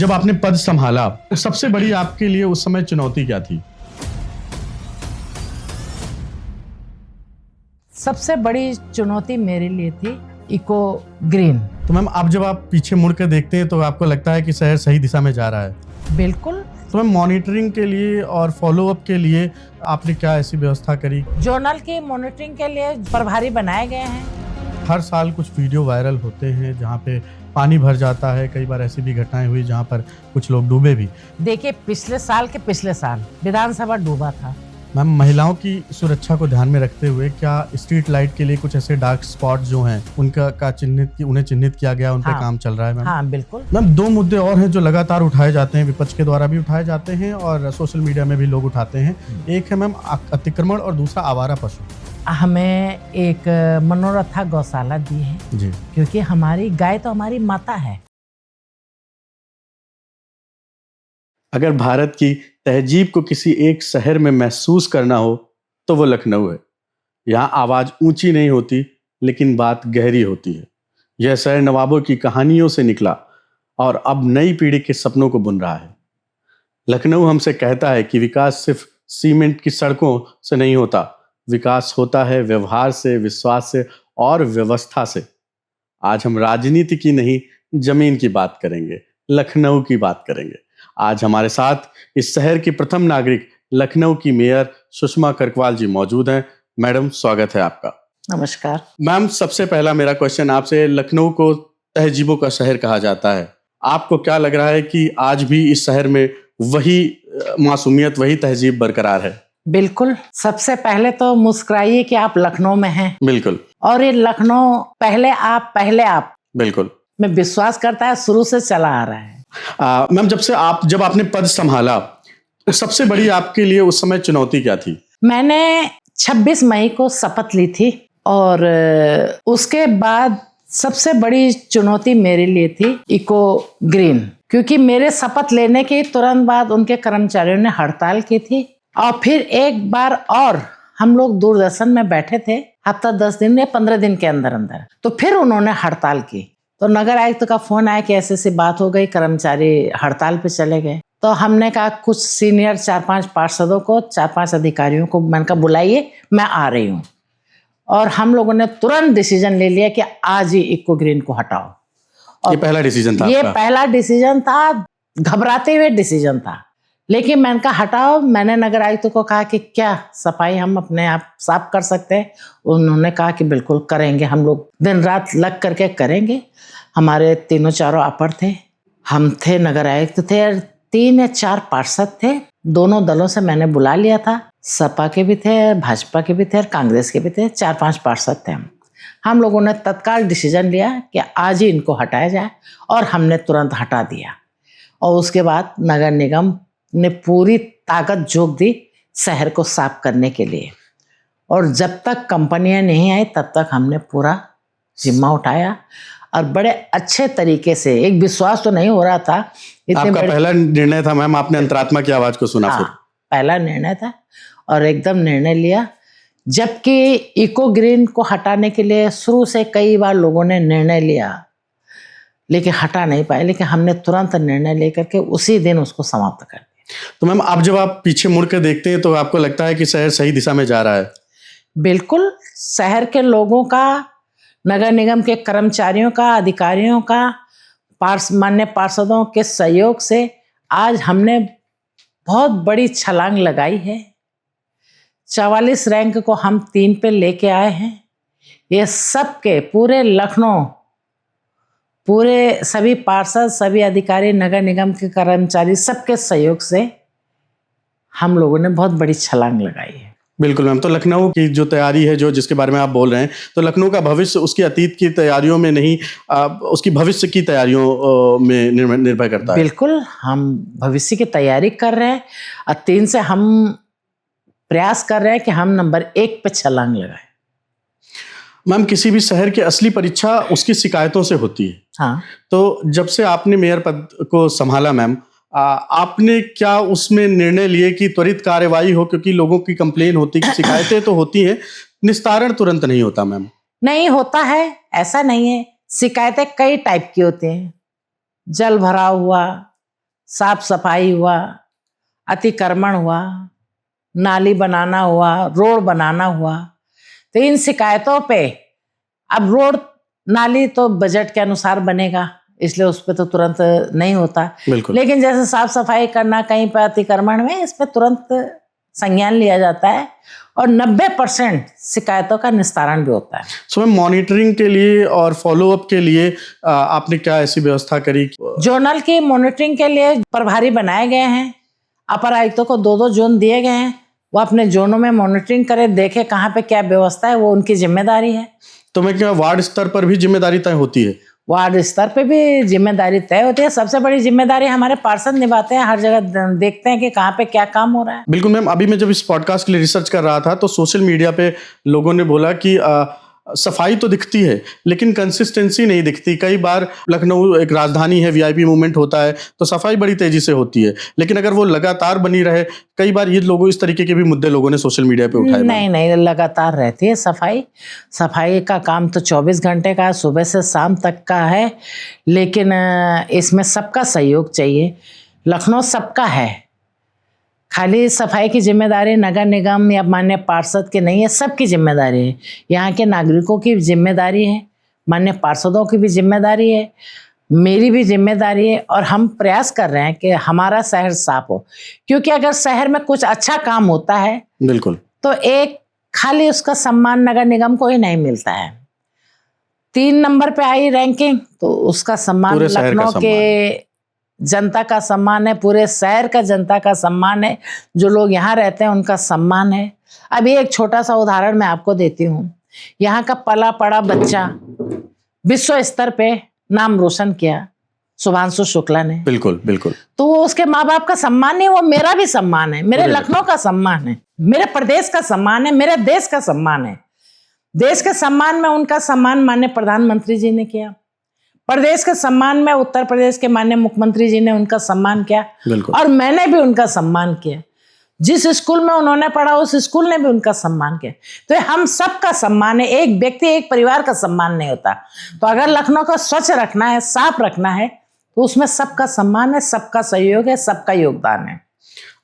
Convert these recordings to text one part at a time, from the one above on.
जब आपने पद संभाला, सबसे बड़ी आपके लिए उस समय चुनौती क्या थी? सबसे बड़ी चुनौती मेरे लिए थी इको ग्रीन। तो मैम, अब जब आप पीछे मुड़ कर देखते हैं तो आपको लगता है कि शहर सही दिशा में जा रहा है? बिल्कुल। तो मैम, मॉनिटरिंग के लिए और फॉलोअप के लिए आपने क्या ऐसी व्यवस्था करी? जोनल की मॉनिटरिंग के लिए प्रभारी बनाए गए हैं। हर साल कुछ वीडियो वायरल होते हैं जहाँ पे पानी भर जाता है, कई बार ऐसी भी घटनाएं हुई जहाँ पर कुछ लोग डूबे भी। देखिए, पिछले साल विधानसभा डूबा था। मैम, महिलाओं की सुरक्षा को ध्यान में रखते हुए क्या स्ट्रीट लाइट के लिए कुछ ऐसे डार्क स्पॉट जो हैं उन्हें चिन्हित किया गया, उन पे काम चल रहा है मैम? हाँ, बिल्कुल। मैम, दो मुद्दे और हैं जो लगातार उठाए जाते हैं, विपक्ष के द्वारा भी उठाए जाते हैं और सोशल मीडिया में भी लोग उठाते हैं। एक है मैम अतिक्रमण और दूसरा आवारा पशु। हमें एक मनोरथा गौशाला दी है जी, क्योंकि हमारी गाय तो हमारी माता है। अगर भारत की तहजीब को किसी एक शहर में महसूस करना हो तो वो लखनऊ है। यहाँ आवाज ऊंची नहीं होती लेकिन बात गहरी होती है। यह शहर नवाबों की कहानियों से निकला और अब नई पीढ़ी के सपनों को बुन रहा है। लखनऊ हमसे कहता है कि विकास सिर्फ सीमेंट की सड़कों से नहीं होता, विकास होता है व्यवहार से, विश्वास से और व्यवस्था से। आज हम राजनीति की नहीं, जमीन की बात करेंगे, लखनऊ की बात करेंगे। आज हमारे साथ इस शहर की प्रथम नागरिक, लखनऊ की मेयर सुषमा करकवाल जी मौजूद हैं। मैडम, स्वागत है आपका। नमस्कार। मैम, सबसे पहला मेरा क्वेश्चन आपसे, लखनऊ को तहजीबों का शहर कहा जाता है। आपको क्या लग रहा है कि आज भी इस शहर में वही मासूमियत, वही तहजीब बरकरार है? बिल्कुल। सबसे पहले तो मुस्कुराइए कि आप लखनऊ में हैं। बिल्कुल। और ये लखनऊ पहले आप बिल्कुल में विश्वास करता है, शुरू से चला आ रहा है। मैम, जब आपने पद संभाला, तो सबसे बड़ी आपके लिए उस समय चुनौती क्या थी? मैंने 26 मई को शपथ ली थी और उसके बाद सबसे बड़ी चुनौती मेरे लिए थी इको ग्रीन, क्योंकि मेरे शपथ लेने के तुरंत बाद उनके कर्मचारियों ने हड़ताल की थी और फिर एक बार और हम लोग दूरदर्शन में बैठे थे हफ्ता 10 दिन या 15 दिन के अंदर, तो फिर उन्होंने हड़ताल की। तो नगर आयुक्त का फोन आया कि ऐसे ऐसी बात हो गई, कर्मचारी हड़ताल पे चले गए। तो हमने कहा कुछ सीनियर 4-5 पार्षदों को, 4-5 अधिकारियों को मैंने कहा बुलाइए, मैं आ रही हूँ। और हम लोगों ने तुरंत डिसीजन ले लिया कि आज ही इको ग्रीन को हटाओ। और ये पहला डिसीजन था? ये पहला डिसीजन था, घबराते हुए डिसीजन था, लेकिन मैंने कहा हटाओ। मैंने नगर आयुक्त को कहा कि क्या सफाई हम अपने आप साफ कर सकते हैं? उन्होंने कहा कि बिल्कुल करेंगे, हम लोग दिन रात लग करके करेंगे। हमारे 3-4 अपर थे, हम थे, नगर आयुक्त थे, 3 या 4 पार्षद थे। दोनों दलों से मैंने बुला लिया था, सपा के भी थे, भाजपा के भी थे और कांग्रेस के भी थे। 4-5 पार्षद थे। हम लोगों ने तत्काल डिसीजन लिया कि आज ही इनको हटाया जाए और हमने तुरंत हटा दिया। और उसके बाद नगर निगम ने पूरी ताकत झोंक दी शहर को साफ करने के लिए। और जब तक कंपनियां नहीं आई तब तक हमने पूरा जिम्मा उठाया और बड़े अच्छे तरीके से, एक विश्वास तो नहीं हो रहा था। आपका पहला निर्णय था मैम, आपने अंतरात्मा की आवाज को सुना? हाँ, फिर पहला निर्णय था और एकदम निर्णय लिया। जबकि इको ग्रीन को हटाने के लिए शुरू से कई बार लोगों ने निर्णय लिया लेकिन हटा नहीं पाए, लेकिन हमने तुरंत निर्णय लेकर के उसी दिन उसको समाप्त कर दिया। तो मैम, अब जब आप पीछे मुड़ कर देखते हैं तो आपको लगता है कि शहर सही दिशा में जा रहा है? बिल्कुल। शहर के लोगों का, नगर निगम के कर्मचारियों का, अधिकारियों का, मान्य पार्षदों के सहयोग से आज हमने बहुत बड़ी छलांग लगाई है। 44 रैंक को हम 3 पे लेके आए हैं। ये सबके पूरे लखनऊ, पूरे सभी पार्षद, सभी अधिकारी, नगर निगम के कर्मचारी, सबके सहयोग से हम लोगों ने बहुत बड़ी छलांग लगाई है। बिल्कुल मैम। तो लखनऊ की जो तैयारी है, जो जिसके बारे में आप बोल रहे हैं, तो लखनऊ का भविष्य उसकी अतीत की तैयारियों में नहीं, उसकी भविष्य की तैयारियों में निर्भर करता है? बिल्कुल, हम भविष्य की तैयारी कर रहे हैं और 3 से हम प्रयास कर रहे हैं कि हम नंबर 1 पे छलांग लगाएं। मैम, किसी भी शहर की असली परीक्षा उसकी शिकायतों से होती है। हाँ। तो जब से आपने मेयर पद को संभाला मैम, आपने क्या उसमें निर्णय लिए कि त्वरित कार्यवाही हो, क्योंकि लोगों की कंप्लेन होती है, शिकायतें तो होती हैं, निस्तारण तुरंत नहीं होता मैम? नहीं होता है, ऐसा नहीं है। शिकायतें कई टाइप की होती हैं। जल भराव हुआ, साफ सफाई हुआ, अतिक्रमण हुआ, नाली बनाना हुआ, रोड बनाना हुआ। तो इन शिकायतों पे अब रोड नाली तो बजट के अनुसार बनेगा, इसलिए उस पर तो तुरंत नहीं होता। बिल्कुल। लेकिन जैसे साफ सफाई करना कहीं पर अतिक्रमण में, इस पर तुरंत संज्ञान लिया जाता है और 90% शिकायतों का निस्तारण भी होता है। सो मैम, मॉनिटरिंग के लिए और फॉलोअप के लिए आपने क्या ऐसी व्यवस्था करी? जोनल की मॉनिटरिंग के लिए प्रभारी बनाए गए हैं, अपर आयुक्तों को 2-2 जोन दिए गए हैं, वो अपने जोनों में मॉनिटरिंग करे, देखे कहाँ पे क्या व्यवस्था है, वो उनकी जिम्मेदारी है। तो मैं क्या वार्ड स्तर पर भी जिम्मेदारी तय होती है? वार्ड स्तर पे भी जिम्मेदारी तय होती है। सबसे बड़ी जिम्मेदारी हमारे पार्षद निभाते हैं, हर जगह देखते हैं कि कहाँ पे क्या काम हो रहा है। बिल्कुल मैम, अभी मैं जब इस पॉडकास्ट के लिए रिसर्च कर रहा था तो सोशल मीडिया पे लोगों ने बोला कि सफाई तो दिखती है लेकिन कंसिस्टेंसी नहीं दिखती। कई बार लखनऊ एक राजधानी है, वीआईपी मूवमेंट होता है तो सफाई बड़ी तेजी से होती है, लेकिन अगर वो लगातार बनी रहे, कई बार ये लोगों इस तरीके के भी मुद्दे लोगों ने सोशल मीडिया पे उठाए। नहीं, लगातार रहती है सफाई। सफाई का काम तो 24 घंटे का, सुबह से शाम तक का है, लेकिन इसमें सबका सहयोग चाहिए। लखनऊ सबका है, खाली सफाई की जिम्मेदारी नगर निगम या माननीय पार्षद की नहीं है, सबकी जिम्मेदारी है। यहाँ के नागरिकों की जिम्मेदारी है, माननीय पार्षदों की भी जिम्मेदारी है, मेरी भी जिम्मेदारी है, और हम प्रयास कर रहे हैं कि हमारा शहर साफ हो। क्योंकि अगर शहर में कुछ अच्छा काम होता है बिल्कुल, तो एक खाली उसका सम्मान नगर निगम को ही नहीं मिलता है। 3 नंबर पे आई रैंकिंग तो उसका सम्मान लखनऊ के जनता का सम्मान है, पूरे शहर का जनता का सम्मान है, जो लोग यहाँ रहते हैं उनका सम्मान है। अभी एक छोटा सा उदाहरण मैं आपको देती हूँ। यहाँ का पला पड़ा बच्चा विश्व स्तर पे नाम रोशन किया, शुभांशु शुक्ला ने। बिल्कुल बिल्कुल। तो वो उसके माँ बाप का सम्मान नहीं, वो मेरा भी सम्मान है, मेरे लखनऊ का सम्मान है, मेरे प्रदेश का सम्मान है, मेरे देश का सम्मान है। देश के सम्मान में उनका सम्मान माननीय प्रधानमंत्री जी ने किया, प्रदेश के सम्मान में उत्तर प्रदेश के माननीय मुख्यमंत्री जी ने उनका सम्मान किया, और मैंने भी उनका सम्मान किया। जिस स्कूल में उन्होंने पढ़ा उस स्कूल ने भी उनका सम्मान किया। तो हम सबका सम्मान है, एक व्यक्ति एक परिवार का सम्मान नहीं होता। तो अगर लखनऊ को स्वच्छ रखना है, साफ रखना है, तो उसमें सबका सम्मान है, सबका सहयोग है, सबका योगदान है।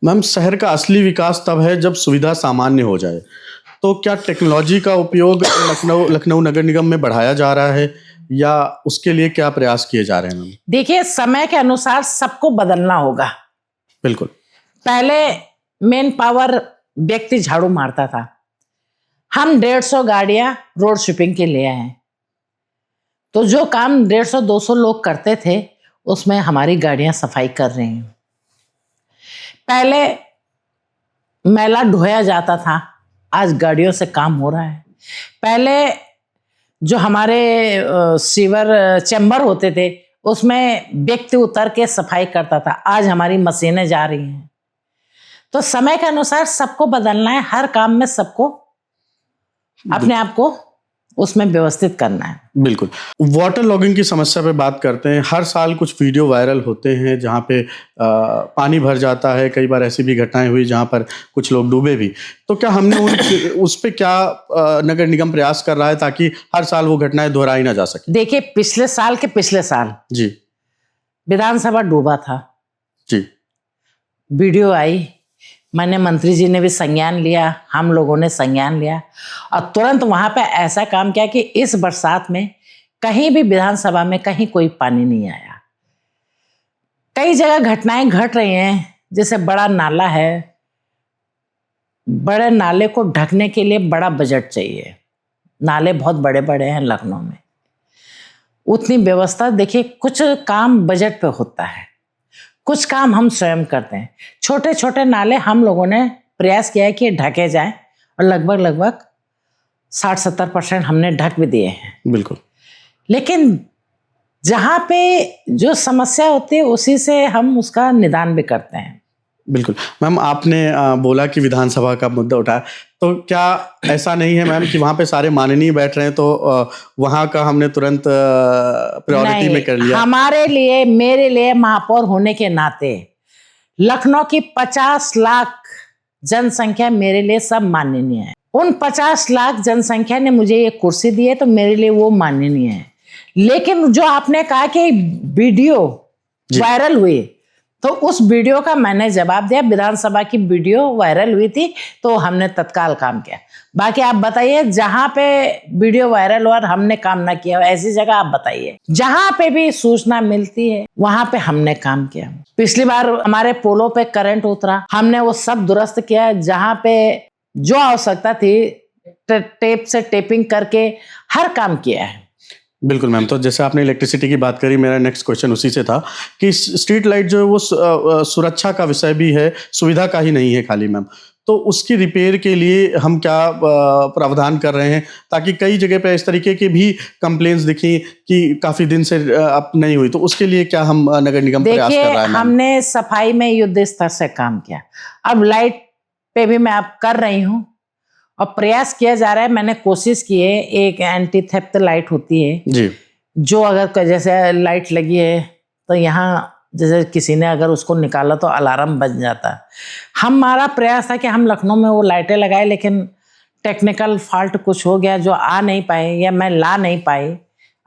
मैम, शहर का असली विकास तब है जब सुविधा सामान्य हो जाए। तो क्या टेक्नोलॉजी का उपयोग लखनऊ नगर निगम में बढ़ाया जा रहा है या उसके लिए क्या प्रयास किए जा रहे हैं? मैम देखिए, समय के अनुसार सबको बदलना होगा। बिल्कुल। पहले मेन पावर व्यक्ति झाड़ू मारता था, हम 150 गाड़ियां रोड स्वीपिंग के लिए आए हैं। तो जो काम 150-200 लोग करते थे उसमें हमारी गाड़ियां सफाई कर रही हैं। पहले मैला ढोया जाता था, आज गाड़ियों से काम हो रहा है। पहले जो हमारे सीवर चैम्बर होते थे उसमें व्यक्ति उतर के सफाई करता था, आज हमारी मशीनें जा रही हैं। तो समय के अनुसार सबको बदलना है, हर काम में सबको अपने आप को उसमें व्यवस्थित करना है। बिल्कुल। वाटर लॉगिंग की समस्या पे बात करते हैं। हर साल कुछ वीडियो वायरल होते हैं जहाँ पे पानी भर जाता है, कई बार ऐसी भी घटनाएं हुई जहाँ पर कुछ लोग डूबे भी। तो क्या हमने उस पे क्या नगर निगम प्रयास कर रहा है ताकि हर साल वो घटनाएं दोहराई ना जा सके? देखिए, पिछले साल जी विधानसभा डूबा था जी, वीडियो आई, मैंने मंत्री जी ने भी संज्ञान लिया, हम लोगों ने संज्ञान लिया और तुरंत वहां पे ऐसा काम किया कि इस बरसात में कहीं भी विधानसभा में कहीं कोई पानी नहीं आया। कई जगह घटनाएं घट रही हैं, जैसे बड़ा नाला है, बड़े नाले को ढकने के लिए बड़ा बजट चाहिए। नाले बहुत बड़े बड़े हैं लखनऊ में, उतनी व्यवस्था, देखिए कुछ काम बजट पे होता है, कुछ काम हम स्वयं करते हैं। छोटे छोटे नाले हम लोगों ने प्रयास किया है कि ढके जाएं और लगभग 60-70% हमने ढक भी दिए हैं। बिल्कुल। लेकिन जहाँ पे जो समस्या होती है उसी से हम उसका निदान भी करते हैं। बिल्कुल। मैम, आपने बोला कि विधानसभा का मुद्दा उठाया, तो क्या ऐसा नहीं है मैम कि वहाँ पे सारे माननीय बैठ रहे हैं तो वहाँ का हमने तुरंत प्रायोरिटी में कर लिया? हमारे लिए, मेरे लिए महापौर होने के नाते लखनऊ की 50 लाख जनसंख्या मेरे लिए सब माननीय है। उन 50 लाख जनसंख्या ने मुझे ये कुर्सी दी है तो मेरे लिए वो माननीय है। लेकिन जो आपने कहा कि वीडियो वायरल हुई, तो उस वीडियो का मैंने जवाब दिया। विधानसभा की वीडियो वायरल हुई थी तो हमने तत्काल काम किया। बाकी आप बताइए, जहां पे वीडियो वायरल हुआ और हमने काम ना किया ऐसी जगह आप बताइए। जहां पे भी सूचना मिलती है वहां पे हमने काम किया। पिछली बार हमारे पोलों पे करंट उतरा, हमने वो सब दुरुस्त किया। जहां पे जो आवश्यकता थी टेप से टेपिंग करके हर काम किया है। बिल्कुल मैम। तो जैसे आपने इलेक्ट्रिसिटी की बात करी, मेरा नेक्स्ट क्वेश्चन उसी से था कि स्ट्रीट लाइट जो है वो सुरक्षा का विषय भी है, सुविधा का ही नहीं है खाली मैम। तो उसकी रिपेयर के लिए हम क्या प्रावधान कर रहे हैं, ताकि कई जगह पे इस तरीके की भी कंप्लेंट्स दिखी कि काफ़ी दिन से अब नहीं हुई, तो उसके लिए क्या हम नगर निगम प्रयास कर रहा है? देखिए, हमने सफाई में युद्ध स्तर से काम किया। अब लाइट पे भी मैं अब कर रही हूँ और प्रयास किया जा रहा है। मैंने कोशिश की है, एक एंटी थेफ्ट लाइट होती है जी, जो अगर जैसे लाइट लगी है तो यहाँ जैसे किसी ने अगर उसको निकाला तो अलार्म बज जाता है। हमारा प्रयास था कि हम लखनऊ में वो लाइटें लगाए, लेकिन टेक्निकल फॉल्ट कुछ हो गया जो आ नहीं पाए या मैं ला नहीं पाई।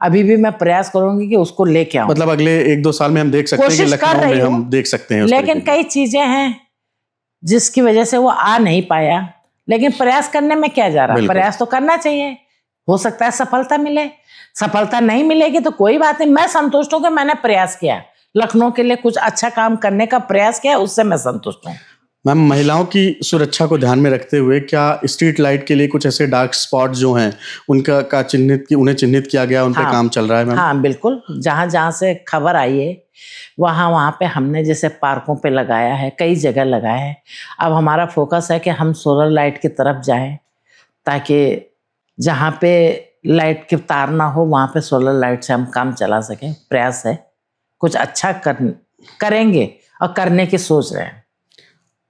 अभी भी मैं प्रयास करूंगी कि उसको लेके आऊं। मतलब अगले 1-2 साल में हम देख सकते हैं कि कोशिश कर लखनऊ रही में हूं, हम देख सकते हैं उस लेकिन तरीके की। कई चीजें हैं जिसकी वजह से वो आ नहीं पाया। लेकिन प्रयास करने में क्या जा रहा, बिल्कुल। प्रयास तो करना चाहिए। हो सकता है सफलता मिले, सफलता नहीं मिलेगी तो कोई बात नहीं। मैं संतुष्ट हूं कि मैंने प्रयास किया, लखनऊ के लिए कुछ अच्छा काम करने का प्रयास किया, उससे मैं संतुष्ट हूँ। मैम, महिलाओं की सुरक्षा को ध्यान में रखते हुए क्या स्ट्रीट लाइट के लिए कुछ ऐसे डार्क स्पॉट जो हैं उनका उन्हें चिन्हित किया गया, उन पे हाँ, काम चल रहा है मैम? हाँ बिल्कुल। जहाँ जहाँ से खबर आई है वहाँ पे हमने जैसे पार्कों पे लगाया है, कई जगह लगाया है। अब हमारा फोकस है कि हम सोलर लाइट की तरफ जाएं, ताकि जहाँ पे लाइट के तार ना हो वहाँ पे सोलर लाइट से हम काम चला सकें। प्रयास है, कुछ अच्छा करेंगे और करने की सोच रहे हैं।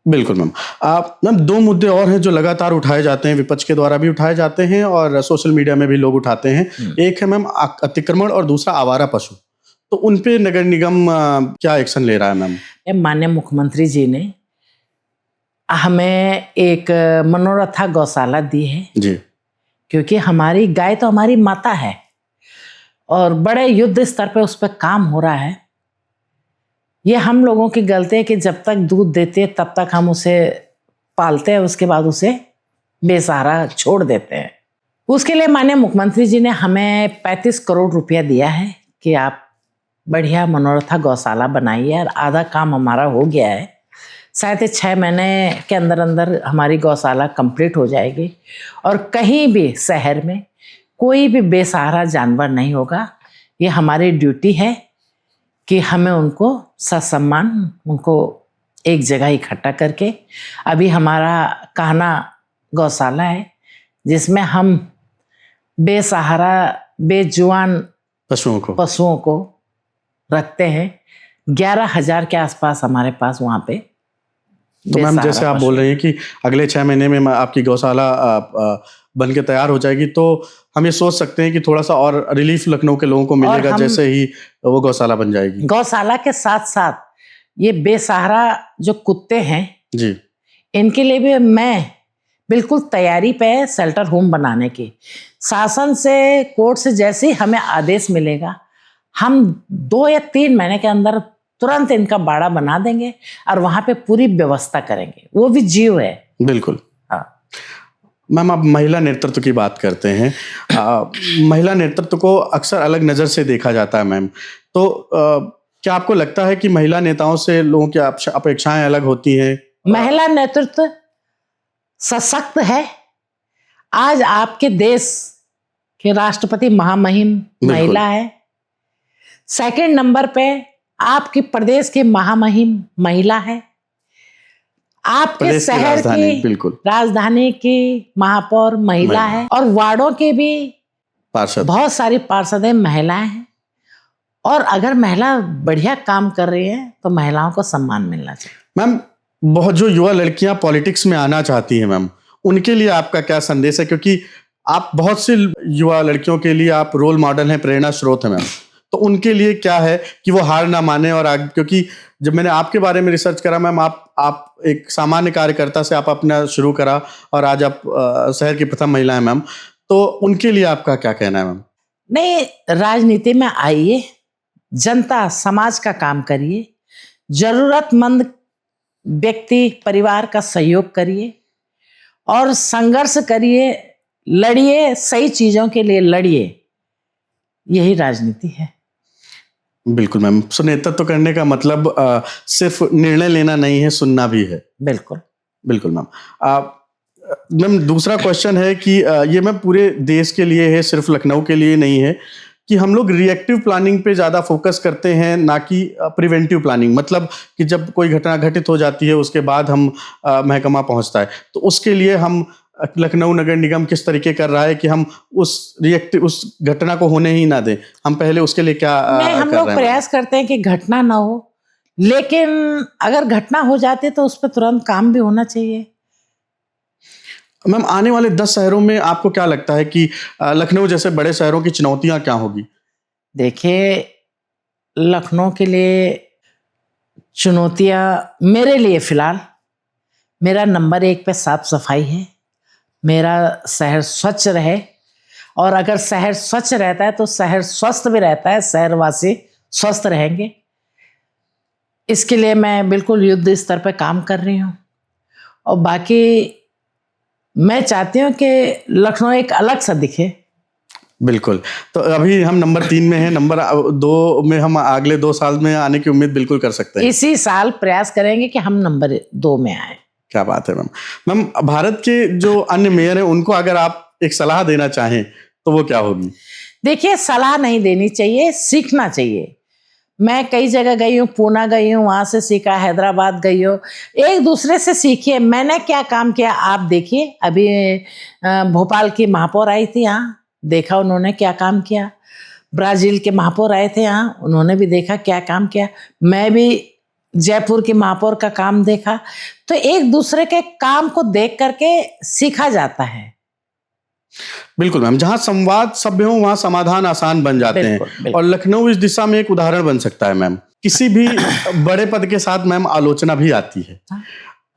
बिल्कुल मैम। मैम, 2 मुद्दे और हैं जो लगातार उठाए जाते हैं, विपक्ष के द्वारा भी उठाए जाते हैं और सोशल मीडिया में भी लोग उठाते हैं। एक है मैम अतिक्रमण और दूसरा आवारा पशु। तो उन पे नगर निगम क्या एक्शन ले रहा है मैम? माननीय मुख्यमंत्री जी ने हमें एक मनोरथा गौशाला दी है जी, क्योंकि हमारी गाय तो हमारी माता है और बड़े युद्ध स्तर पे उस पर काम हो रहा है। ये हम लोगों की गलती है कि जब तक दूध देती है तब तक हम उसे पालते हैं, उसके बाद उसे बेसहारा छोड़ देते हैं। उसके लिए माननीय मुख्यमंत्री जी ने हमें 35 करोड़ रुपया दिया है कि आप बढ़िया मनोरथा गौशाला बनाइए, और आधा काम हमारा हो गया है। शायद 6 महीने के अंदर अंदर हमारी गौशाला कंप्लीट हो जाएगी और कहीं भी शहर में कोई भी बेसहारा जानवर नहीं होगा। ये हमारी ड्यूटी है कि हमें उनको ससम्मान उनको एक जगह इकट्ठा करके, अभी हमारा कान्हा गौशाला है जिसमें हम बेसहारा बेजुबान पशुओं को रखते हैं। 11,000 के आसपास हमारे पास वहाँ पे। तो मैम, जैसे आप बोल रहे हैं कि अगले 6 महीने में आपकी गौशाला बन के तैयार हो जाएगी, तो हम ये सोच सकते हैं कि थोड़ा सा और रिलीफ लखनऊ के लोगों को मिलेगा जैसे ही वो गौशाला बन जाएगी। गौशाला के साथ साथ ये बेसहारा जो कुत्ते हैं जी, इनके लिए भी मैं बिल्कुल तैयारी पे है शेल्टर होम बनाने की। शासन से, कोर्ट से जैसे ही हमें आदेश मिलेगा, हम 2 या 3 महीने के अंदर तुरंत इनका बाड़ा बना देंगे और वहां पे पूरी व्यवस्था करेंगे। वो भी जीव है। बिल्कुल। हाँ मैम, आप महिला नेतृत्व की बात करते हैं। महिला नेतृत्व को अक्सर अलग नज़र से देखा जाता है मैम। तो क्या आपको लगता है कि महिला नेताओं से लोगों की अपेक्षाएं अलग होती हैं? महिला नेतृत्व सशक्त है। आज आपके देश के राष्ट्रपति महामहिम महिला है। सेकंड नंबर पे आपके प्रदेश की महामहिम महिला है। आपके शहर की राजधानी की महापौर महिला है और वार्डों के भी पार्षद, बहुत सारी पार्षदें महिलाएं हैं। और अगर महिला बढ़िया काम कर रही है तो महिलाओं को सम्मान मिलना चाहिए। मैम, बहुत जो युवा लड़कियां पॉलिटिक्स में आना चाहती हैं मैम, उनके लिए आपका क्या संदेश है? क्योंकि आप बहुत सी युवा लड़कियों के लिए आप रोल मॉडल हैं, प्रेरणा स्रोत हैं मैम। तो उनके लिए क्या है कि वो हार ना माने और आगे, क्योंकि जब मैंने आपके बारे में रिसर्च करा मैम, आप एक सामान्य कार्यकर्ता से आप अपना शुरू करा और आज आप शहर की प्रथम महिला हैं मैम। तो उनके लिए आपका क्या कहना है मैम? नहीं, राजनीति में आइए, जनता समाज का काम करिए। जरूरतमंद व्यक्ति परिवार का सहयोग करिए और संघर्ष करिए, लड़िए, सही चीजों के लिए लड़िए। यही राजनीति है। बिल्कुल मैम, सो नेतृत्व करने का मतलब सिर्फ निर्णय लेना नहीं है, सुनना भी है। बिल्कुल बिल्कुल मैम। मैम दूसरा क्वेश्चन है कि ये मैम पूरे देश के लिए है, सिर्फ लखनऊ के लिए नहीं है, कि हम लोग रिएक्टिव प्लानिंग पे ज़्यादा फोकस करते हैं ना कि प्रिवेंटिव प्लानिंग। मतलब कि जब कोई घटना घटित हो जाती है उसके बाद हम महकमा पहुंचता है, तो उसके लिए हम लखनऊ नगर निगम किस तरीके कर रहा है कि हम उस घटना को होने ही ना दें, हम पहले उसके लिए क्या हम लोग प्रयास करते हैं कि घटना ना हो, लेकिन अगर घटना हो जाती है तो उस पर तुरंत काम भी होना चाहिए। मैम आने वाले 10 शहरों में आपको क्या लगता है कि लखनऊ जैसे बड़े शहरों की चुनौतियां क्या होगी? देखिए, लखनऊ के लिए चुनौतियां, मेरे लिए फिलहाल मेरा नंबर 1 पे साफ सफाई है। मेरा शहर स्वच्छ रहे, और अगर शहर स्वच्छ रहता है तो शहर स्वस्थ भी रहता है, शहरवासी स्वस्थ रहेंगे। इसके लिए मैं बिल्कुल युद्ध स्तर पर काम कर रही हूँ, और बाकी मैं चाहती हूँ कि लखनऊ एक अलग सा दिखे। बिल्कुल। तो अभी हम नंबर 3 में हैं, नंबर 2 में हम अगले 2 साल में आने की उम्मीद बिल्कुल कर सकते हैं। इसी साल प्रयास करेंगे कि हम नंबर 2 में आए। क्या बात है मैम। मैम भारत के जो अन्य मेयर हैं उनको अगर आप एक सलाह देना चाहें तो वो क्या होगी? देखिए, सलाह नहीं देनी चाहिए, सीखना चाहिए। मैं कई जगह गई हूँ, पूना गई हूँ, वहां से सीखा, हैदराबाद गई हूँ। एक दूसरे से सीखिए। मैंने क्या काम किया आप देखिए। अभी भोपाल की महापौर आई थी यहाँ, देखा उन्होंने क्या काम किया। ब्राजील के महापौर आए थे यहाँ, उन्होंने भी देखा क्या काम किया। मैं भी जयपुर की महापौर का काम देखा। तो एक दूसरे के काम को देख करके सीखा जाता है। बिल्कुल मैम, जहाँ संवाद सभ्य हो वहाँ समाधान आसान बन जाते हैं। बिल्कुल। और लखनऊ इस दिशा में एक उदाहरण बन सकता है मैम। किसी भी बड़े पद के साथ मैम आलोचना भी आती है,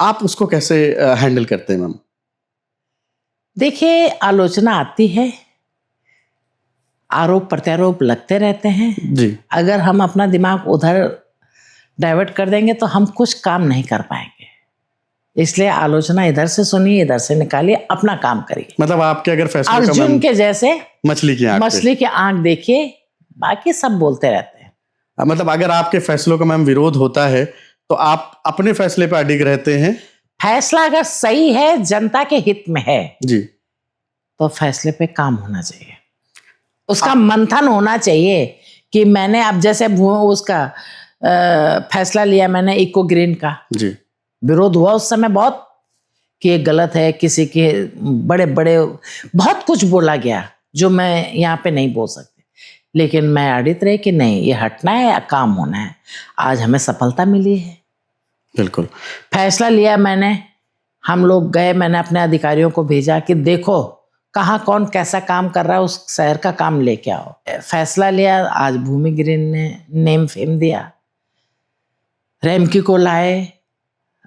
आप उसको कैसे हैंडल करते हैं मैम? देखिए, आलोचना आती है, आरोप प्रत्यारोप लगते रहते हैं जी। अगर हम अपना दिमाग उधर डाइवर्ट कर देंगे तो हम कुछ काम नहीं कर पाएंगे। इसलिए आलोचना इधर से सुनिए, इधर से निकालिए, अपना काम करिए। मतलब आपके अगर फैसले का अर्जुन के जैसे मछली की आंख देखिए, बाकी सब बोलते रहते हैं। मतलब अगर आपके फैसलों का मैम विरोध होता है तो आप अपने फैसले पर अडिग रहते हैं? फैसला अगर सही है, जनता के हित में है जी, तो फैसले पे काम होना चाहिए, उसका मंथन होना चाहिए। कि मैंने अब जैसे उसका फैसला लिया मैंने इको ग्रीन का, जी, विरोध हुआ उस समय बहुत कि ये गलत है, किसी के बड़े बड़े बहुत कुछ बोला गया जो मैं यहाँ पे नहीं बोल सकती, लेकिन मैं अडिग रही कि नहीं, ये हटना है या काम होना है। आज हमें सफलता मिली है। बिल्कुल। फैसला लिया मैंने, हम लोग गए, मैंने अपने अधिकारियों को भेजा कि देखो कहाँ कौन कैसा काम कर रहा है, उस शहर का काम लेके आओ। फैसला लिया, आज भूमि गिरीन ने नेम फेम दिया, रेमकी को लाए,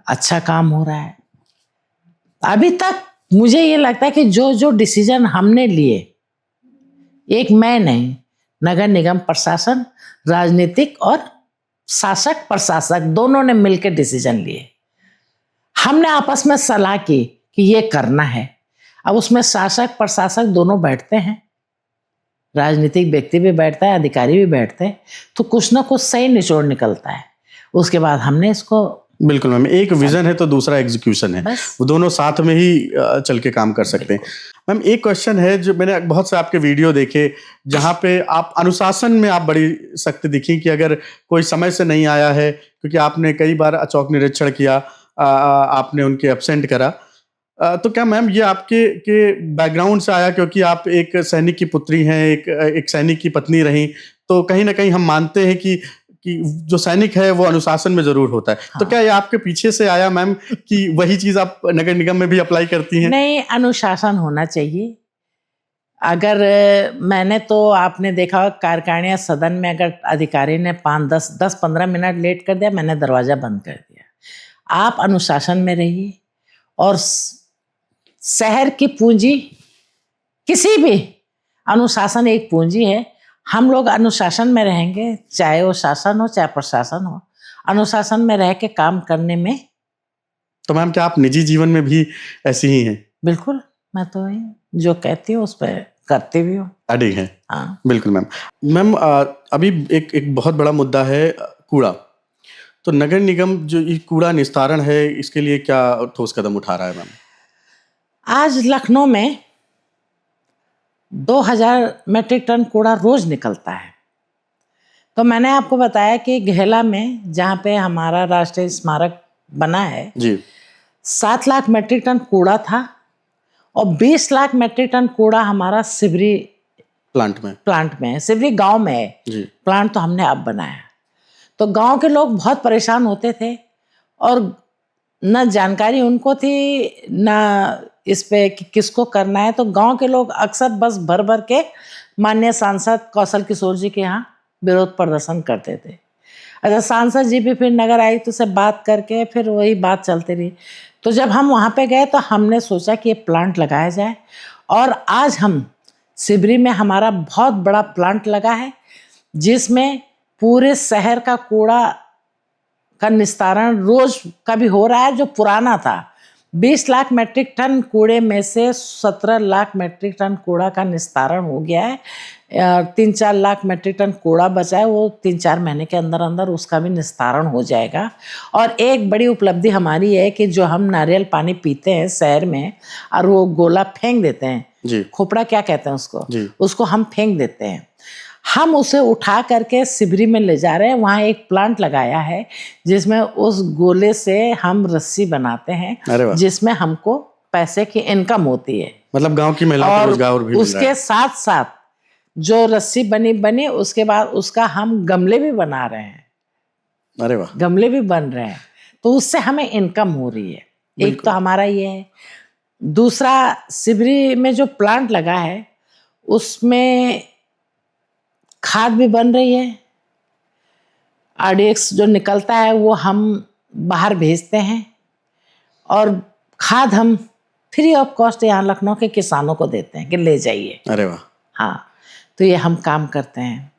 अच्छा काम हो रहा है। अभी तक मुझे ये लगता है कि जो जो डिसीजन हमने लिए, एक मैं नहीं, नगर निगम प्रशासन, राजनीतिक और शासक प्रशासक दोनों ने मिलकर डिसीजन लिए। हमने आपस में सलाह की कि ये करना है। अब उसमें शासक प्रशासक दोनों बैठते हैं, राजनीतिक व्यक्ति भी बैठता है, अधिकारी भी बैठते हैं, तो कुछ ना कुछ सही निचोड़ निकलता है। उसके बाद हमने इसको, बिल्कुल मैम, एक विजन है तो दूसरा एग्जीक्यूशन है, वो दोनों साथ में ही चल के काम कर सकते हैं। मैम एक क्वेश्चन है, जो मैंने बहुत से आपके वीडियो देखे जहाँ पे आप अनुशासन में आप बड़ी सख्त दिखी कि अगर कोई समय से नहीं आया है, क्योंकि आपने कई बार चौक निरीक्षण किया, आपने उनके एब्सेंट करा, तो क्या मैम ये आपके बैकग्राउंड से आया, क्योंकि आप एक सैनिक की पुत्री हैं, एक सैनिक की पत्नी रहीं, तो कहीं ना कहीं हम मानते हैं कि जो सैनिक है वो अनुशासन में जरूर होता है। हाँ। तो क्या ये आपके पीछे से आया मैम कि वही चीज आप नगर निगम में भी अप्लाई करती हैं? नहीं, अनुशासन होना चाहिए। अगर मैंने तो आपने देखा कार्यकारिणी सदन में अगर अधिकारी ने 10-15 मिनट लेट कर दिया, मैंने दरवाजा बंद कर दिया। आप अनुशासन में रहिए, और शहर की पूंजी, किसी भी अनुशासन एक पूंजी है। हम लोग अनुशासन में रहेंगे, चाहे वो शासन हो चाहे प्रशासन हो। अनुशासन में रह के काम करने में। तो मैम क्या आप निजी जीवन में भी ऐसी ही हैं? बिल्कुल, मैं तो जो कहती हूँ उस पर करती भी हूँ। अड़ी हैं। हाँ बिल्कुल मैम। मैम अभी एक बहुत बड़ा मुद्दा है कूड़ा। तो नगर निगम जो ये कूड़ा निस्तारण है इसके लिए क्या ठोस कदम उठा रहा है मैम? आज लखनऊ में 2000 मीट्रिक टन कूड़ा रोज निकलता है। तो मैंने आपको बताया कि घेला में जहाँ पे हमारा राष्ट्रीय स्मारक बना है जी 7 लाख मीट्रिक टन कूड़ा था और 20 लाख मीट्रिक टन कूड़ा हमारा सिवरी प्लांट में है। सिवरी गांव में है जी। प्लांट तो हमने अब बनाया। तो गांव के लोग बहुत परेशान होते थे और न जानकारी उनको थी न इस पे कि किसको करना है। तो गांव के लोग अक्सर बस भर भर के माननीय सांसद कौशल किशोर जी के यहाँ विरोध प्रदर्शन करते थे। अच्छा, सांसद जी भी फिर नगर आयुक्त से बात करके फिर वही बात चलती रही। तो जब हम वहाँ पे गए तो हमने सोचा कि ये प्लांट लगाया जाए और आज हम सिवरी में हमारा बहुत बड़ा प्लांट लगा है जिसमें पूरे शहर का कूड़ा का निस्तारण रोज का भी हो रहा है। जो पुराना था 20 लाख मीट्रिक टन कूड़े में से 17 लाख मीट्रिक टन कूड़ा का निस्तारण हो गया है। 3-4 लाख मीट्रिक टन कूड़ा बचा है, वो 3-4 महीने के अंदर अंदर उसका भी निस्तारण हो जाएगा। और एक बड़ी उपलब्धि हमारी है कि जो हम नारियल पानी पीते हैं शहर में और वो गोला फेंक देते हैं जी। खोपड़ा क्या कहते हैं उसको जी। उसको हम फेंक देते हैं, हम उसे उठा करके सिवरी में ले जा रहे हैं। वहाँ एक प्लांट लगाया है जिसमें उस गोले से हम रस्सी बनाते हैं जिसमें हमको पैसे की इनकम होती है। मतलब गांव की महिलाओं को रोजगार भी मिल रहा है। उसके साथ साथ जो रस्सी बनी उसके बाद उसका हम गमले भी बना रहे हैं। अरे वाह। गमले भी बन रहे हैं तो उससे हमें इनकम हो रही है। एक तो हमारा ये है। दूसरा, सिवरी में जो प्लांट लगा है उसमें खाद भी बन रही है। RDX जो निकलता है वो हम बाहर भेजते हैं और खाद हम फ्री ऑफ कॉस्ट यहाँ लखनऊ के किसानों को देते हैं कि ले जाइए। अरे वाह। हाँ, तो ये हम काम करते हैं।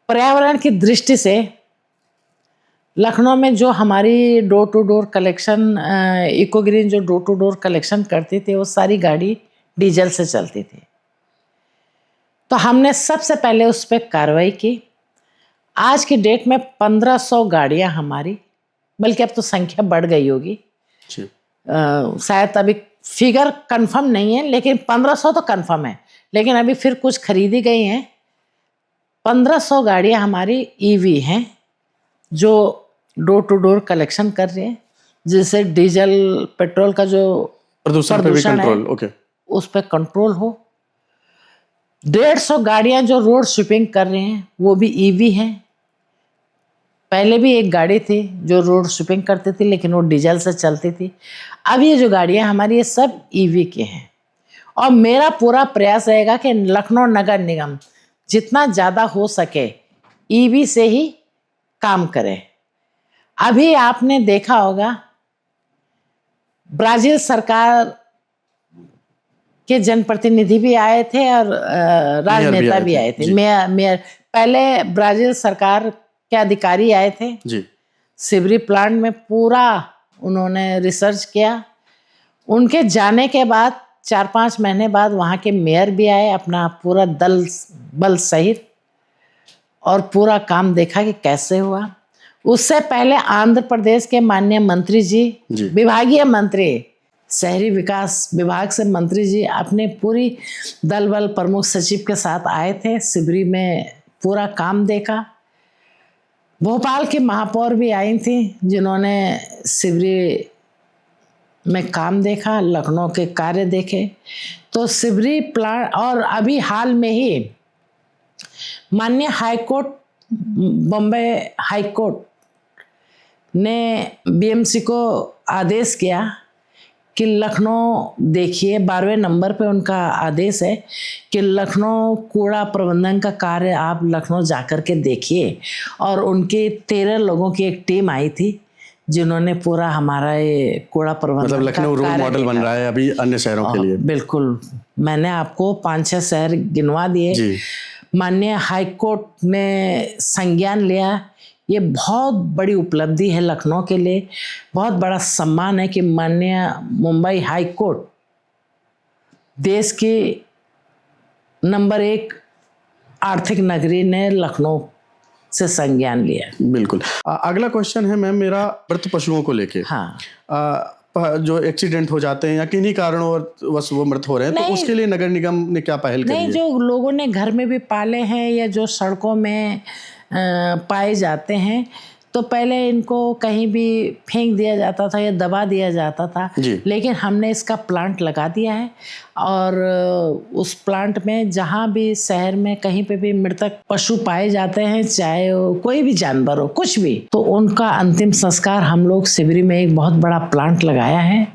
पर्यावरण की दृष्टि से लखनऊ में जो हमारी door to door collection eco green जो डोर टू डोर कलेक्शन करती थी वो सारी गाड़ी डीजल से चलती थी। तो हमने सबसे पहले उस पर कार्रवाई की। आज की डेट में 1500 गाड़ियां हमारी, बल्कि अब तो संख्या बढ़ गई होगी, शायद अभी फिगर कंफर्म नहीं है लेकिन 1500 तो कंफर्म है, लेकिन अभी फिर कुछ खरीदी गई हैं। 1500 गाड़ियां हमारी EV हैं जो डोर टू डोर कलेक्शन कर रही हैं, जिससे डीजल पेट्रोल का जो प्रदूषण है उस पर कंट्रोल हो। 150 गाड़ियां जो रोड स्वीपिंग कर रही हैं वो भी EV हैं। पहले भी एक गाड़ी थी जो रोड स्वीपिंग करती थी लेकिन वो डीजल से चलती थी। अब ये जो गाड़ियां हमारी ये सब EV के हैं और मेरा पूरा प्रयास रहेगा कि लखनऊ नगर निगम जितना ज़्यादा हो सके EV से ही काम करे। अभी आपने देखा होगा ब्राजील सरकार के जनप्रतिनिधि भी आए थे और राजनेता भी आए थे। मेयर पहले ब्राजील सरकार के अधिकारी आए थे जी। सिवरी प्लांट में पूरा उन्होंने रिसर्च किया। उनके जाने के बाद 4-5 महीने बाद वहाँ के मेयर भी आए अपना पूरा दल बल सहित और पूरा काम देखा कि कैसे हुआ। उससे पहले आंध्र प्रदेश के माननीय मंत्री जी विभागीय मंत्री शहरी विकास विभाग से मंत्री जी अपने पूरी दल बल प्रमुख सचिव के साथ आए थे सिवरी में, पूरा काम देखा। भोपाल की महापौर भी आई थी जिन्होंने सिवरी में काम देखा, लखनऊ के कार्य देखे। तो सिवरी प्लांट और अभी हाल में ही माननीय हाईकोर्ट बॉम्बे हाईकोर्ट ने BMC को आदेश किया कि लखनऊ देखिए 12वें नंबर पे उनका आदेश है कि लखनऊ कूड़ा प्रबंधन का कार्य आप लखनऊ जाकर के देखिए। और उनके 13 लोगों की एक टीम आई थी जिन्होंने पूरा हमारा ये कूड़ा प्रबंधन मतलब लखनऊ रोल मॉडल बन रहा है अभी अन्य शहरों के लिए। बिल्कुल, मैंने आपको 5-6 शहर गिनवा दिए। माननीय हाईकोर्ट ने संज्ञान लिया ये बहुत बड़ी उपलब्धि है लखनऊ के लिए, बहुत बड़ा सम्मान है कि माननीय मुंबई हाई कोर्ट देश की नंबर 1 आर्थिक नगरी ने लखनऊ से संज्ञान लिया। बिल्कुल। अगला क्वेश्चन है मैम मेरा मृत पशुओं को लेके। हाँ, जो एक्सीडेंट हो जाते हैं या किन्हीं कारणों वश वो मृत हो रहे हैं, तो उसके लिए नगर निगम ने क्या पहल करी नहीं, है? जो लोगों ने घर में भी पाले हैं या जो सड़कों में पाए जाते हैं, तो पहले इनको कहीं भी फेंक दिया जाता था या दबा दिया जाता था, लेकिन हमने इसका प्लांट लगा दिया है और उस प्लांट में जहाँ भी शहर में कहीं पे भी मृतक पशु पाए जाते हैं, चाहे कोई भी जानवर हो, कुछ भी, तो उनका अंतिम संस्कार हम लोग शिवरी में एक बहुत बड़ा प्लांट लगाया है,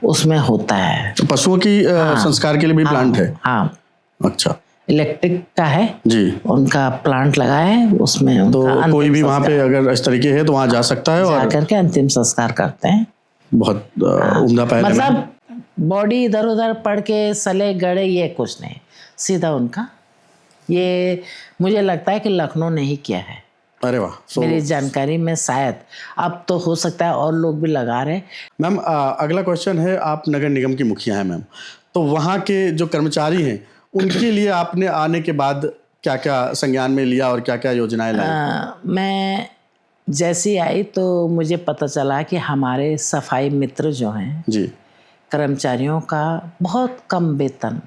उसमें होता है। तो पशुओं की संस्कार के लिए भी प्लांट है? हाँ, अच्छा, इलेक्ट्रिक का है जी, उनका प्लांट लगाया है, उसमें तो कोई भी वहाँ पे अगर इस तरीके है तो वहाँ जा सकता है और जाकर के अंतिम संस्कार करते हैं। बहुत उम्दा पहल है। मतलब बॉडी इधर उधर पड़ के सले गड़े ये कुछ नहीं, सीधा उनका, ये मुझे लगता है कि लखनऊ ने ही किया है। अरे वाह। मेरी जानकारी में शायद, अब तो हो सकता है और लोग भी लगा रहे। मैम अगला क्वेश्चन है, आप नगर निगम की मुखिया हैं मैम, तो वहाँ के जो कर्मचारी हैं उनके लिए आपने आने के बाद क्या क्या संज्ञान में लिया और क्या क्या योजनाएं लाई? मैं जैसी आई तो मुझे पता चला कि हमारे सफाई मित्र जो हैं जी, कर्मचारियों का बहुत कम वेतन,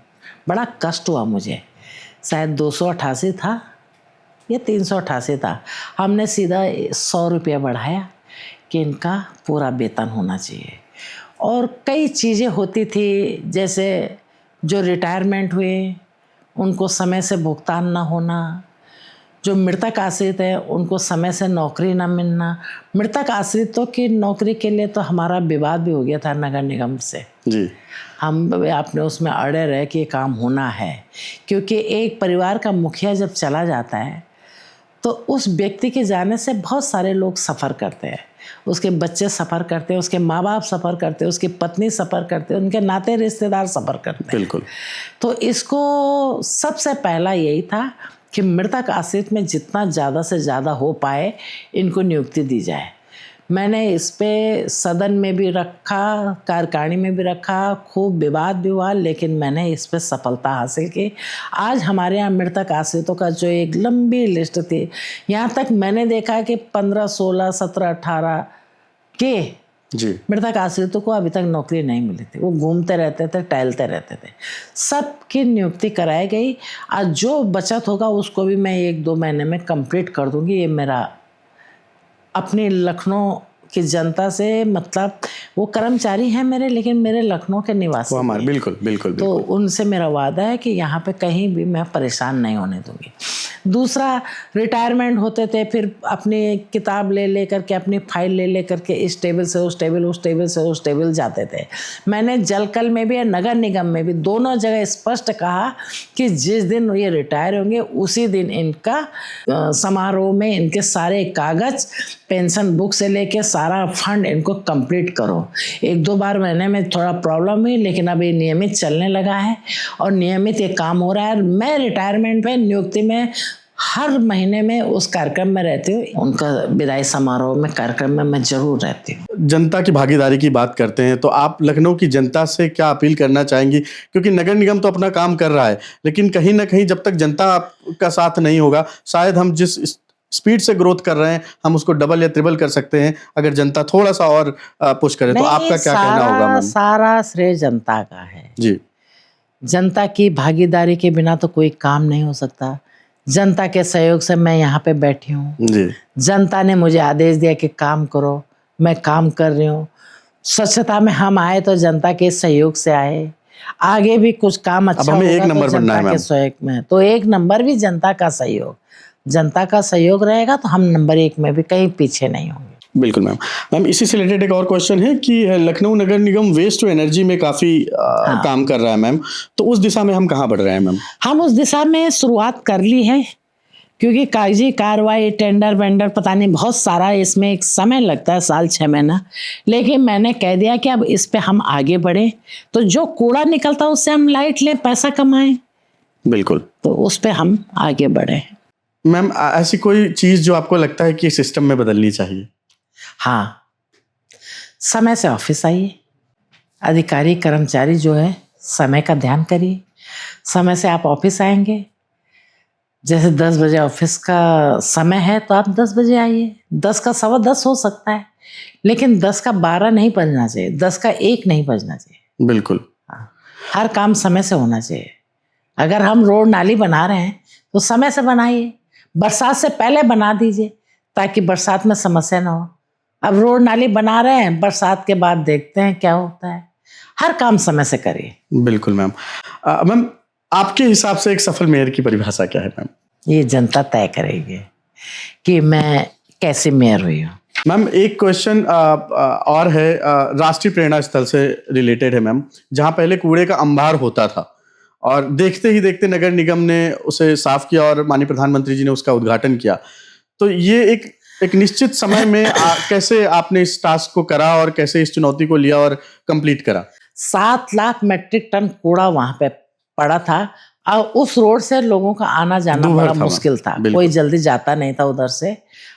बड़ा कष्ट हुआ मुझे। शायद 288 था या 388 था, हमने सीधा 100 रुपया बढ़ाया कि इनका पूरा वेतन होना चाहिए। और कई चीज़ें होती थी, जैसे जो रिटायरमेंट हुए उनको समय से भुगतान ना होना, जो मृतक आश्रित है उनको समय से नौकरी ना मिलना। मृतक आश्रितों की नौकरी के लिए तो हमारा विवाद भी हो गया था नगर निगम से जी, हम आपने उसमें अड़े रहे कि ये काम होना है, क्योंकि एक परिवार का मुखिया जब चला जाता है तो उस व्यक्ति के जाने से बहुत सारे लोग सफ़र करते हैं, उसके बच्चे सफ़र करते हैं, उसके माँ बाप सफ़र करते हैं, उसकी पत्नी सफ़र करते हैं, उनके नाते रिश्तेदार सफ़र करते हैं। बिल्कुल। तो इसको सबसे पहला यही था कि मृतक आश्रित में जितना ज़्यादा से ज़्यादा हो पाए इनको नियुक्ति दी जाए। मैंने इस पे सदन में भी रखा, कार्यकारिणी में भी रखा, खूब विवाद भी हुआ, लेकिन मैंने इस पे सफलता हासिल की। आज हमारे यहाँ मृतक आश्रितों का जो एक लंबी लिस्ट थी, यहाँ तक मैंने देखा कि 15, 16, 17, 18 के जी मृतक आश्रितों को अभी तक नौकरी नहीं मिली थी। वो घूमते रहते थे, टहलते रहते थे, सबकी नियुक्ति कराई गई। आज जो बचत होगा उसको भी मैं 1-2 महीने में कंप्लीट कर दूंगी। ये मेरा अपनी लखनऊ की जनता से, मतलब वो कर्मचारी हैं मेरे, लेकिन मेरे लखनऊ के निवासी हमारे, बिल्कुल बिल्कुल, तो उनसे मेरा वादा है कि यहाँ पे कहीं भी मैं परेशान नहीं होने दूंगी। दूसरा, रिटायरमेंट होते थे, फिर अपनी किताब ले करके, अपनी फाइल ले करके इस टेबल से उस टेबल, उस टेबल से उस टेबल जाते थे। मैंने जलकल में भी और नगर निगम में भी दोनों जगह स्पष्ट कहा कि जिस दिन ये रिटायर होंगे उसी दिन इनका समारोह में इनके सारे कागज, पेंशन बुक से लेके सारा फंड इनको कंप्लीट करो। 1-2 बार महीने में थोड़ा प्रॉब्लम हुई, लेकिन अब ये नियमित चलने लगा है और नियमित ये काम हो रहा है। मैं रिटायरमेंट पे नियुक्ति में हर महीने में उस कार्यक्रम में रहती हूँ, उनका विदाई समारोह में कार्यक्रम में मैं जरूर रहती हूँ। जनता की भागीदारी की बात करते हैं तो आप लखनऊ की जनता से क्या अपील करना चाहेंगी? क्योंकि नगर निगम तो अपना काम कर रहा है, लेकिन कहीं ना कहीं जब तक जनता का साथ नहीं होगा, शायद हम जिस स्पीड से ग्रोथ कर रहे हैं हम उसको डबल या ट्रिपल कर सकते हैं अगर जनता थोड़ा सा और पुश करे। तो आपका क्या कहना होगा मैम? सारा श्रेय जनता का है जी। जनता की भागीदारी के बिना तो कोई काम नहीं हो सकता। जनता के सहयोग से मैं यहाँ पे बैठी हूँ जी। जनता ने मुझे आदेश दिया कि काम करो, मैं काम कर रही हूँ। स्वच्छता में हम आए तो जनता के सहयोग से आए, आगे भी कुछ काम अच्छा होगा एक नंबर तो जनता के सहयोग में, तो 1 नंबर भी जनता का सहयोग, जनता का सहयोग रहेगा तो हम नंबर 1 में भी कहीं पीछे नहीं होंगे। बिल्कुल मैम। मैम इसी से रिलेटेड एक और क्वेश्चन है कि लखनऊ नगर निगम वेस्ट टू एनर्जी में काफी काम कर रहा है मैम, तो उस दिशा में हम कहाँ बढ़ रहे हैं मैम? हम उस दिशा में शुरुआत कर ली है, क्योंकि कागजी कार्रवाई, टेंडर वेंडर, पता नहीं बहुत सारा इसमें एक समय लगता है, साल 6 महीना। लेकिन मैंने कह दिया कि अब इस पे हम आगे बढ़े, तो जो कूड़ा निकलता है उससे हम लाइट लें, पैसा कमाएं। बिल्कुल, तो उस पे हम आगे बढ़े। मैम ऐसी कोई चीज जो आपको लगता है कि सिस्टम में बदलनी चाहिए? हाँ, समय से ऑफिस आइए, अधिकारी कर्मचारी जो है समय का ध्यान करिए। समय से आप ऑफिस आएंगे, जैसे 10 बजे ऑफिस का समय है तो आप 10 बजे आइए। 10 का 10:15 हो सकता है, लेकिन 10 का 12 नहीं बजना चाहिए, 10 का 1 नहीं बजना चाहिए। बिल्कुल। हाँ, हर काम समय से होना चाहिए। अगर हम रोड नाली बना रहे हैं तो समय से बनाइए, बरसात से पहले बना दीजिए ताकि बरसात में समस्या ना हो। अब रोड नाली बना रहे हैं, बरसात के बाद देखते हैं क्या होता है। हर काम समय से करिए। बिल्कुल मैम। मैम आपके हिसाब से एक सफल मेयर की परिभाषा क्या है मैम? ये जनता तय करेगी कि मैं कैसे मेयर हुई हूँ। मैम एक क्वेश्चन और है, राष्ट्रीय प्रेरणा स्थल से रिलेटेड है मैम, जहाँ पहले कूड़े का अंबार होता था और देखते ही देखते नगर निगम ने उसे साफ किया और माननीय प्रधानमंत्री जी ने उसका उद्घाटन किया। तो ये एक निश्चित समय में कैसे आपने इस टास्क को करा और कैसे इस चुनौती को लिया और कंप्लीट करा? 7 लाख मेट्रिक टन कूड़ा वहां पे पड़ा था और उस रोड से लोगों का आना जाना दूभर बड़ा था मुश्किल था। बिल्कुल। कोई जल्दी जाता नहीं था उधर से,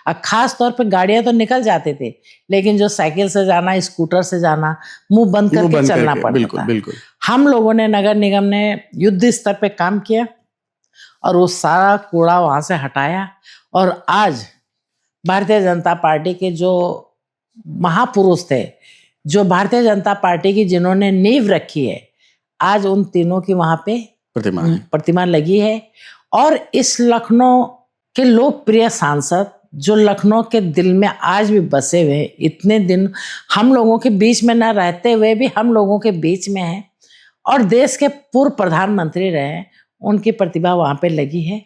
और खास तौर पे गाड़ियां तो निकल जाते थे, लेकिन जो साइकिल से जाना, स्कूटर से जाना, मुंह बंद करके चलना पड़ता बिल्कुल था। बिल्कुल। हम लोगों ने, नगर निगम ने युद्ध स्तर पे काम किया और वो सारा कूड़ा वहां से हटाया। और आज भारतीय जनता पार्टी के जो महापुरुष थे, जो भारतीय जनता पार्टी की जिन्होंने नींव रखी है, आज उन तीनों की वहां पे प्रतिमा लगी है। और इस लखनऊ के लोकप्रिय सांसद जो लखनऊ के दिल में आज भी बसे हुए, इतने दिन हम लोगों के बीच में न रहते हुए भी हम लोगों के बीच में हैं, और देश के पूर्व प्रधानमंत्री रहे, उनकी प्रतिभा वहां पे लगी है,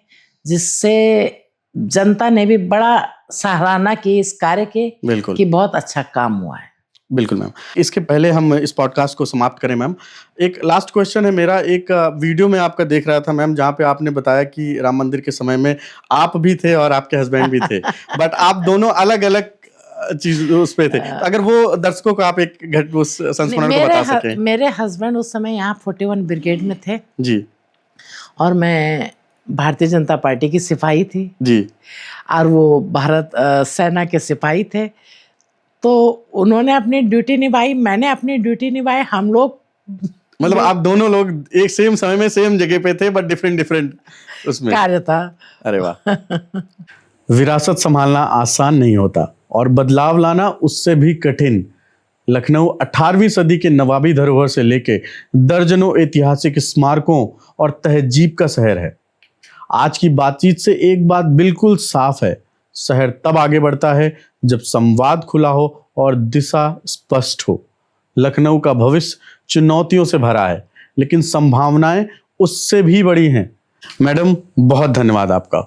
जिससे जनता ने भी बड़ा सराहना की इस कार्य के कि बहुत अच्छा काम हुआ है। बिल्कुल मैम। इसके पहले हम इस पॉडकास्ट को समाप्त करें मैम, एक लास्ट क्वेश्चन है मेरा। एक वीडियो में आपका देख रहा था मैम, जहाँ पे आपने बताया कि राम मंदिर के समय में आप भी थे और आपके हस्बैंड भी थे, बट आप दोनों अलग अलग चीज उस पे थे। तो अगर वो दर्शकों को आप एक घट उस संस्मरण को बता सकें। मेरे हस्बैंड उस समय यहाँ 41 ब्रिगेड में थे जी, और मैं भारतीय जनता पार्टी की सिपाही थी जी, और वो भारत सेना के सिपाही थे। तो उन्होंने अपनी ड्यूटी निभाई, मैंने अपनी ड्यूटी निभाई। हम लोग मतलब आप दोनों लोग एक सेम समय में सेम जगह पे थे, बट डिफरेंट उसमें कार्य था। अरे वाह। विरासत संभालना आसान नहीं होता और बदलाव लाना उससे भी कठिन। लखनऊ 18वीं सदी के नवाबी धरोहर से लेके दर्जनों ऐतिहासिक स्मारकों और तहजीब का शहर है। आज की बातचीत से एक बात बिल्कुल साफ है, शहर तब आगे बढ़ता है जब संवाद खुला हो और दिशा स्पष्ट हो। लखनऊ का भविष्य चुनौतियों से भरा है, लेकिन संभावनाएं उससे भी बड़ी हैं। मैडम बहुत धन्यवाद आपका।